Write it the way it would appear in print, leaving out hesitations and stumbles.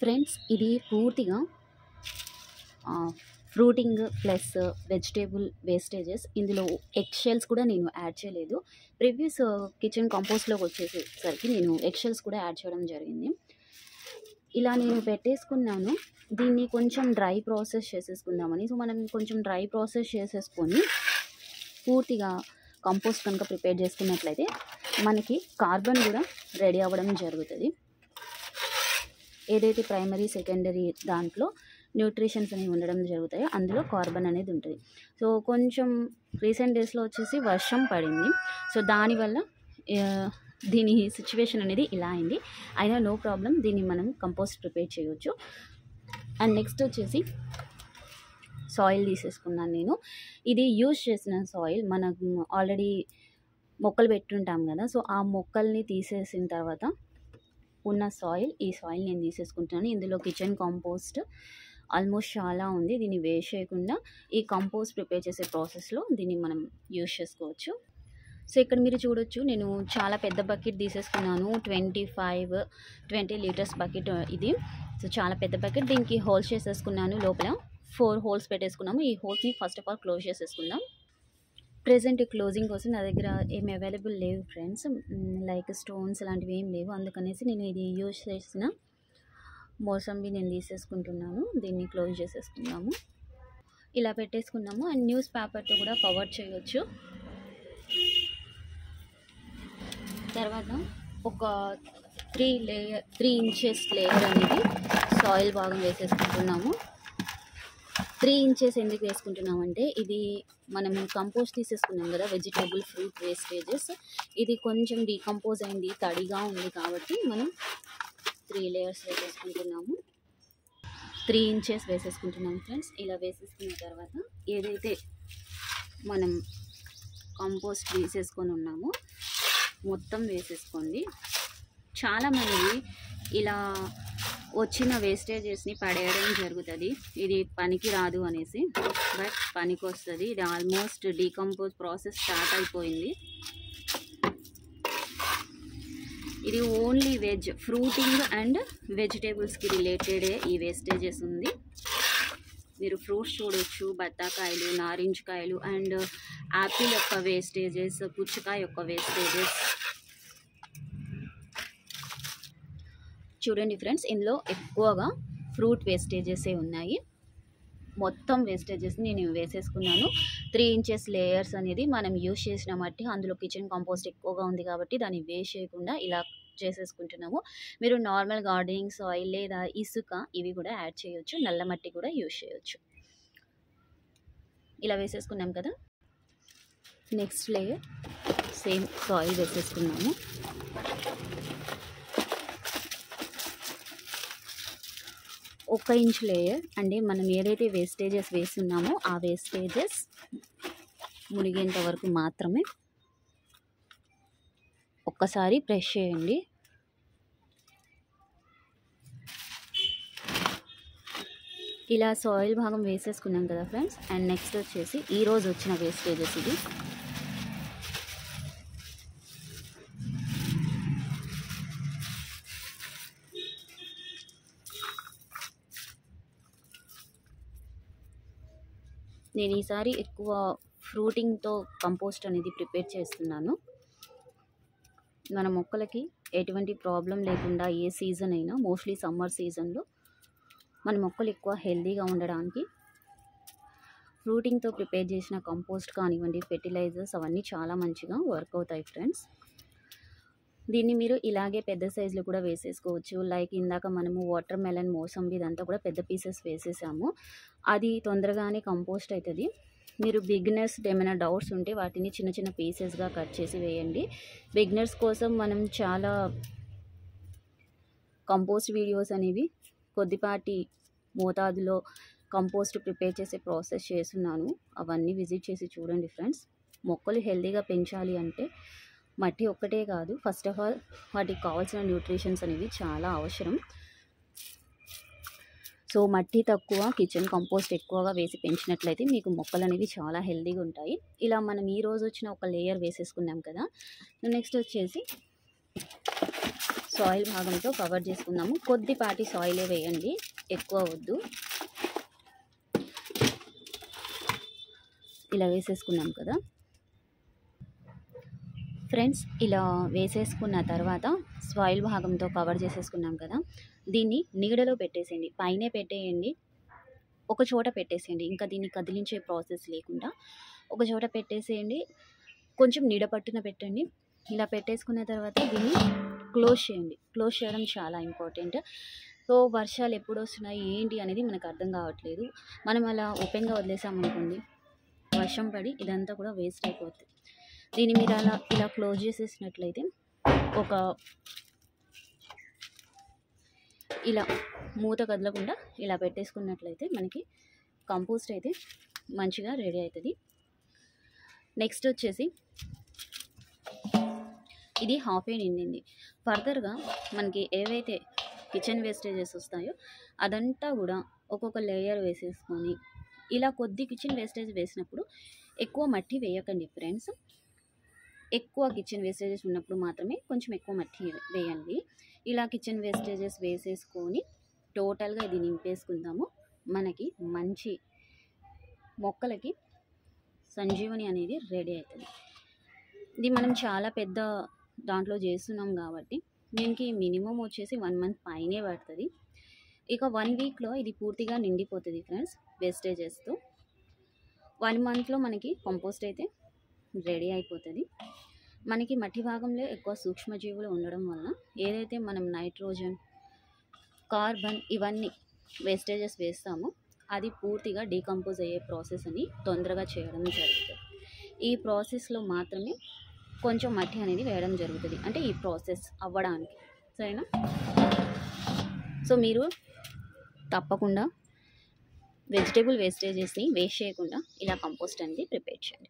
Friends ఇది పూర్తిగా fruiting plus vegetable wastages. ఇందులో ఎగ్ షెల్స్ కూడా నేను యాడ్ చేయలేదు. ప్రీవియస్ కిచెన్ కంపోస్ట్లోకి వచ్చేసరికి నేను ఎగ్ షెల్స్ కూడా యాడ్ చేయడం జరిగింది. ఇలా నేను పెట్టేసుకున్నాను. దీన్ని కొంచెం డ్రై ప్రాసెస్ చేసేసుకుందామని. సో మనం కొంచెం డ్రై ప్రాసెస్ చేసేసుకొని పూర్తిగా కంపోస్ట్ కనుక ప్రిపేర్ చేసుకున్నట్లయితే మనకి కార్బన్ కూడా రెడీ అవ్వడం జరుగుతుంది. ఏదైతే ప్రైమరీ సెకండరీ దాంట్లో న్యూట్రిషన్స్ అనేవి ఉండడం జరుగుతాయో అందులో కార్బన్ అనేది ఉంటుంది. సో కొంచెం రీసెంట్ డేస్లో వచ్చేసి వర్షం పడింది. సో దానివల్ల దీని సిచ్యువేషన్ అనేది ఇలా అయింది. అయినా నో ప్రాబ్లం, దీన్ని మనం కంపోస్ట్ ప్రిపేర్ చేయవచ్చు. అండ్ నెక్స్ట్ వచ్చేసి సాయిల్ తీసేసుకున్నాను నేను. ఇది యూజ్ చేసిన సాయిల్, మనం ఆల్రెడీ మొక్కలు పెట్టుంటాం కదా. సో ఆ మొక్కల్ని తీసేసిన తర్వాత ఉన్న సాయిల్, ఈ సాయిల్ నేను తీసేసుకుంటున్నాను. ఇందులో కిచెన్ కాంపోస్ట్ ఆల్మోస్ట్ చాలా ఉంది. దీన్ని వేస్ట్ చేయకుండా ఈ కంపోస్ట్ ప్రిపేర్ చేసే ప్రాసెస్లో దీన్ని మనం యూజ్ చేసుకోవచ్చు. సో ఇక్కడ మీరు చూడొచ్చు, నేను చాలా పెద్ద బకెట్ తీసేసుకున్నాను. 20 లీటర్స్ బకెట్ ఇది. సో చాలా పెద్ద బకెట్. దీనికి హోల్స్ చేసేసుకున్నాను. లోపల 4 హోల్స్ పెట్టేసుకున్నాము. ఈ హోల్స్ని ఫస్ట్ ఆఫ్ ఆల్ క్లోజ్ చేసేసుకుందాం. ప్రెజెంట్ క్లోజింగ్ కోసం నా దగ్గర ఏమి అవైలబుల్ లేవు ఫ్రెండ్స్, లైక్ స్టోన్స్ లాంటివి ఏం లేవు. అందుకనేసి నేను ఇది యూజ్ చేసిన మోసంబి నేను తీసేసుకుంటున్నాను. దీన్ని క్లోజ్ చేసేసుకున్నాము. ఇలా పెట్టేసుకున్నాము. అండ్ న్యూస్ పేపర్తో కూడా కవర్ చేయవచ్చు. తర్వాత ఒక 3 ఇంచెస్ లేయర్ అనేది సాయిల్ భాగం వేసేసుకుంటున్నాము. 3 ఇంచెస్ ఎందుకు వేసుకుంటున్నామంటే ఇది మనం కంపోస్ట్ తీసేసుకున్నాం కదా, వెజిటేబుల్ ఫ్రూట్ వేస్టేజెస్, ఇది కొంచెం డీకంపోజ్ అయింది, తడిగా ఉంది కాబట్టి మనం 3 లేయర్స్ వేసేసుకుంటున్నాము. 3 ఇంచెస్ వేసేసుకుంటున్నాం ఫ్రెండ్స్. ఇలా వేసేసుకున్న తర్వాత ఏదైతే మనం కంపోస్ట్ వేసేసుకొని ఉన్నామో మొత్తం వేసేసుకోండి. చాలామంది ఇలా వచ్చిన వేస్టేజెస్ని పడేయడం జరుగుతుంది, ఇది పనికి రాదు అనేసి. బట్ పనికి వస్తుంది. ఇది ఆల్మోస్ట్ డీకంపోజ్ ప్రాసెస్ స్టార్ట్ అయిపోయింది. ఇది ఓన్లీ ఫ్రూటింగ్ అండ్ వెజిటేబుల్స్కి రిలేటెడే ఈ వేస్టేజెస్ ఉంది. మీరు ఫ్రూట్స్ చూడొచ్చు, బత్తాకాయలు, నారింజకాయలు అండ్ యాపిల్ యొక్క వేస్టేజెస్, పుచ్చకాయ యొక్క వేస్టేజెస్. చూడండి ఫ్రెండ్స్, ఇందులో ఎక్కువగా ఫ్రూట్ వేస్టేజెసే ఉన్నాయి. మొత్తం వేస్టేజెస్ నేను వేసేసుకున్నాను. 3 ఇంచెస్ లేయర్స్ అనేది మనం యూజ్ చేసిన మట్టి, అందులో కిచెన్ కంపోస్ట్ ఎక్కువగా ఉంది కాబట్టి దాన్ని వేస్ట్ చేయకుండా ఇలా చేసేసుకుంటున్నాము. మీరు నార్మల్ గార్డెనింగ్ సాయిల్ లేదా ఇసుక ఇవి కూడా యాడ్ చేయొచ్చు, నల్ల మట్టి కూడా యూజ్ చేయొచ్చు. ఇలా వేసేసుకున్నాం కదా. నెక్స్ట్ లేయర్ సేమ్ సాయిల్ వేసేసుకున్నాము. ఒక ఇంచ్ లేయర్ అంటే మనం ఏదైతే వేస్టేజెస్ వేస్తున్నామో ఆ వేస్టేజెస్ మునిగేంత వరకు మాత్రమే ఒక్కసారి ప్రెస్ చేయండి. ఇలా సాయిల్ భాగం వేసేసుకున్నాం కదా ఫ్రెండ్స్. అండ్ నెక్స్ట్ వచ్చేసి ఈరోజు వచ్చిన వేస్టేజెస్ ఇది. నేను ఈసారి ఎక్కువ ఫ్రూటింగ్తో కంపోస్ట్ అనేది ప్రిపేర్ చేస్తున్నాను. మన మొక్కలకి ఎటువంటి ప్రాబ్లం లేకుండా ఏ సీజన్ అయినా, మోస్ట్లీ సమ్మర్ సీజన్లో మన మొక్కలు ఎక్కువ హెల్తీగా ఉండడానికి ఫ్రూటింగ్తో ప్రిపేర్ చేసిన కంపోస్ట్ కానివ్వండి, ఫెర్టిలైజర్స్ అవన్నీ చాలా మంచిగా వర్క్ అవుతాయి ఫ్రెండ్స్. దీన్ని మీరు ఇలాగే పెద్ద సైజులో కూడా వేసేసుకోవచ్చు. లైక్ ఇందాక మనము వాటర్ మెలన్, మోసంబి ఇదంతా కూడా పెద్ద పీసెస్ వేసేసాము. అది తొందరగానే కంపోస్ట్ అవుతుంది. మీరు బిగినర్స్ ఏమైనా డౌట్స్ ఉంటే వాటిని చిన్న చిన్న పీసెస్గా కట్ చేసి వేయండి. బిగినర్స్ కోసం మనం చాలా కంపోస్ట్ వీడియోస్ అనేవి కొద్దిపాటి మోతాదులో కంపోస్ట్ ప్రిపేర్ చేసే ప్రాసెస్ చేస్తున్నాను. అవన్నీ విజిట్ చేసి చూడండి ఫ్రెండ్స్. మొక్కలు హెల్తీగా పెంచాలి అంటే మట్టి ఒక్కటే కాదు, ఫస్ట్ ఆఫ్ ఆల్ వాటికి కావాల్సిన న్యూట్రిషన్స్ అనేవి చాలా అవసరం. సో మట్టి తక్కువ, కిచెన్ కంపోస్ట్ ఎక్కువగా వేసి పెంచినట్లయితే మీకు మొక్కలు అనేవి చాలా హెల్తీగా ఉంటాయి. ఇలా మనం ఈరోజు వచ్చిన ఒక లేయర్ వేసేసుకున్నాం కదా. నెక్స్ట్ వచ్చేసి సాయిల్ భాగంతో కవర్ చేసుకుందాము. కొద్దిపాటి సాయిలే వేయండి, ఎక్కువ వద్దు. ఇలా వేసేసుకున్నాం కదా ఫ్రెండ్స్. ఇలా వేసేసుకున్న తర్వాత సాయిల్ భాగంతో కవర్ చేసేసుకున్నాం కదా, దీన్ని నీడలో పెట్టేసేయండి. పైనే పెట్టేయండి, ఒక చోట పెట్టేసేయండి. ఇంకా దీన్ని కదిలించే ప్రాసెస్ లేకుండా ఒక చోట పెట్టేసేయండి. కొంచెం నీడ పట్టున పెట్టండి. ఇలా పెట్టేసుకున్న తర్వాత దీన్ని క్లోజ్ చేయండి. క్లోజ్ చేయడం చాలా ఇంపార్టెంట్. సో వర్షాలు ఎప్పుడు వస్తున్నాయి ఏంటి అనేది మనకు అర్థం కావట్లేదు. మనం అలా ఓపెన్గా వదిలేసామనుకోండి, వర్షం పడి ఇదంతా కూడా వేస్ట్ అయిపోతుంది. దీన్ని మీరు ఇలా క్లోజ్ చేసేసినట్లయితే, ఒక ఇలా మూత కదలకుండా ఇలా పెట్టేసుకున్నట్లయితే మనకి కంపోస్ట్ అయితే మంచిగా రెడీ అవుతుంది. నెక్స్ట్ వచ్చేసి ఇది హాఫ్ ఏ నిండింది. ఫర్దర్గా మనకి ఏవైతే కిచెన్ వేస్టేజెస్ వస్తాయో అదంతా కూడా ఒక్కొక్క లేయర్ వేసేసుకొని, ఇలా కొద్ది కిచెన్ వేస్టేజ్ వేసినప్పుడు ఎక్కువ మట్టి వేయకండి ఫ్రెండ్స్. ఎక్కువ కిచెన్ వేస్టేజెస్ ఉన్నప్పుడు మాత్రమే కొంచెం ఎక్కువ మట్టి వేయండి. ఇలా కిచెన్ వేస్టేజెస్ వేసేసుకొని టోటల్గా ఇది నింపేసుకుందాము. మనకి మంచి మొక్కలకి సంజీవని అనేది రెడీ అవుతుంది. ఇది మనం చాలా పెద్ద దాంట్లో చేస్తున్నాం కాబట్టి దీనికి మినిమం వచ్చేసి 1 month పైనే పడుతుంది. ఇక 1 weekలో ఇది పూర్తిగా నిండిపోతుంది ఫ్రెండ్స్ వేస్టేజెస్తో. 1 monthలో మనకి కంపోస్ట్ అయితే రెడీ అయిపోతుంది. మనకి మట్టి భాగంలో ఎక్కువ సూక్ష్మజీవులు ఉండడం వలన ఏదైతే మనం నైట్రోజన్, కార్బన్ ఇవన్నీ వేస్టేజెస్ వేస్తామో అది పూర్తిగా డీకంపోజ్ అయ్యే ప్రాసెస్ అని తొందరగా చేయడం జరుగుతుంది. ఈ ప్రాసెస్లో మాత్రమే కొంచెం మట్టి అనేది వేయడం జరుగుతుంది, అంటే ఈ ప్రాసెస్ అవ్వడానికి. సరేనా? సో మీరు తప్పకుండా వెజిటేబుల్ వేస్టేజెస్ని వేస్ట్ చేయకుండా ఇలా కంపోస్ట్ అనేది ప్రిపేర్ చేయండి.